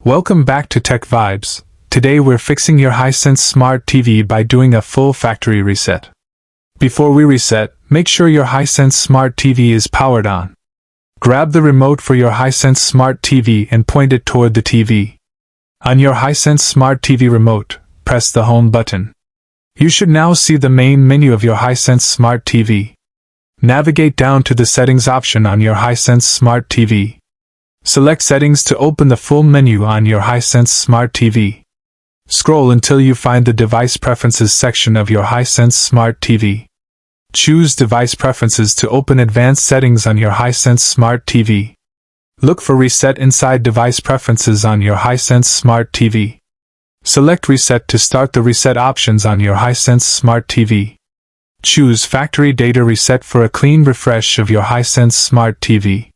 Welcome back to Tech Vibes. Today we're fixing your Hisense Smart TV by doing a full factory reset. Before we reset, make sure your Hisense Smart TV is powered on. Grab the remote for your Hisense Smart TV and point it toward the TV. On your Hisense Smart TV remote, press the Home button. You should now see the main menu of your Hisense Smart TV. Navigate down to the Settings option on your Hisense Smart TV. Select Settings to open the full menu on your Hisense Smart TV. Scroll until you find the Device Preferences section of your Hisense Smart TV. Choose Device Preferences to open advanced settings on your Hisense Smart TV. Look for Reset inside Device Preferences on your Hisense Smart TV. Select Reset to start the reset options on your Hisense Smart TV. Choose Factory Data Reset for a clean refresh of your Hisense Smart TV.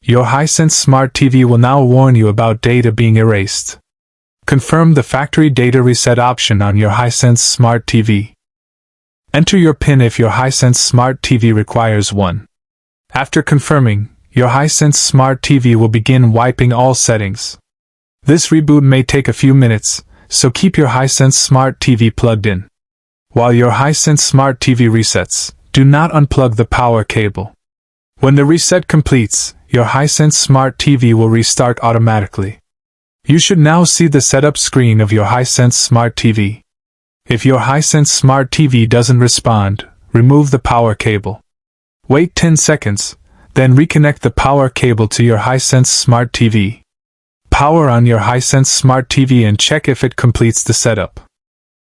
Your Hisense Smart TV will now warn you about data being erased. Confirm the Factory Data Reset option on your Hisense Smart TV. Enter your PIN if your Hisense Smart TV requires one. After confirming, your Hisense Smart TV will begin wiping all settings. This reboot may take a few minutes, so keep your Hisense Smart TV plugged in. While your Hisense Smart TV resets, do not unplug the power cable. When the reset completes, your Hisense Smart TV will restart automatically. You should now see the setup screen of your Hisense Smart TV. If your Hisense Smart TV doesn't respond, remove the power cable. Wait 10 seconds, then reconnect the power cable to your Hisense Smart TV. Power on your Hisense Smart TV and check if it completes the setup.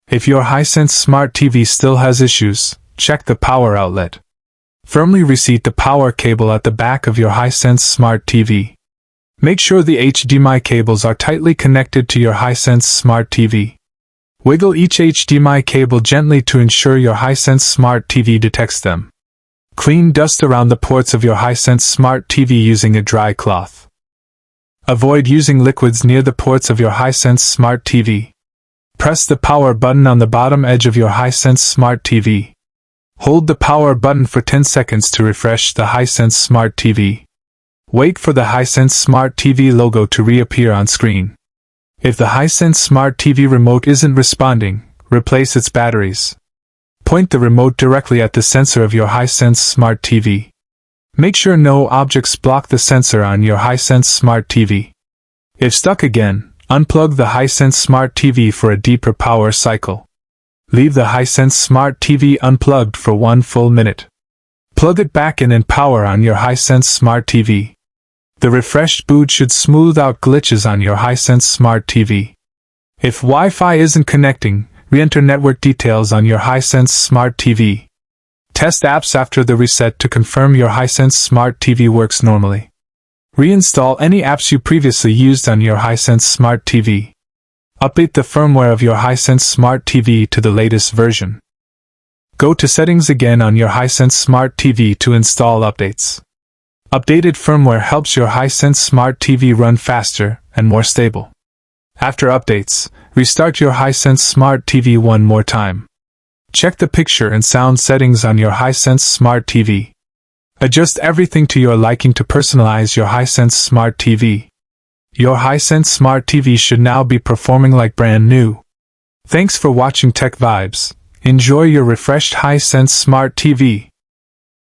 If your Hisense Smart TV still has issues, check the power outlet. Firmly reseat the power cable at the back of your Hisense Smart TV. Make sure the HDMI cables are tightly connected to your Hisense Smart TV. Wiggle each HDMI cable gently to ensure your Hisense Smart TV detects them. Clean dust around the ports of your Hisense Smart TV using a dry cloth. Avoid using liquids near the ports of your Hisense Smart TV. Press the power button on the bottom edge of your Hisense Smart TV. Hold the power button for 10 seconds to refresh the Hisense Smart TV. Wait for the Hisense Smart TV logo to reappear on screen. If the Hisense Smart TV remote isn't responding, replace its batteries. Point the remote directly at the sensor of your Hisense Smart TV. Make sure no objects block the sensor on your Hisense Smart TV. If stuck again, unplug the Hisense Smart TV for a deeper power cycle. Leave the Hisense Smart TV unplugged for 1 full minute. Plug it back in and power on your Hisense Smart TV. The refreshed boot should smooth out glitches on your Hisense Smart TV. If Wi-Fi isn't connecting, re-enter network details on your Hisense Smart TV. Test apps after the reset to confirm your Hisense Smart TV works normally. Reinstall any apps you previously used on your Hisense Smart TV. Update the firmware of your Hisense Smart TV to the latest version. Go to Settings again on your Hisense Smart TV to install updates. Updated firmware helps your Hisense Smart TV run faster and more stable. After updates, restart your Hisense Smart TV one more time. Check the picture and sound settings on your Hisense Smart TV. Adjust everything to your liking to personalize your Hisense Smart TV. Your Hisense Smart TV should now be performing like brand new. Thanks for watching Tech Vibes. Enjoy your refreshed Hisense Smart TV.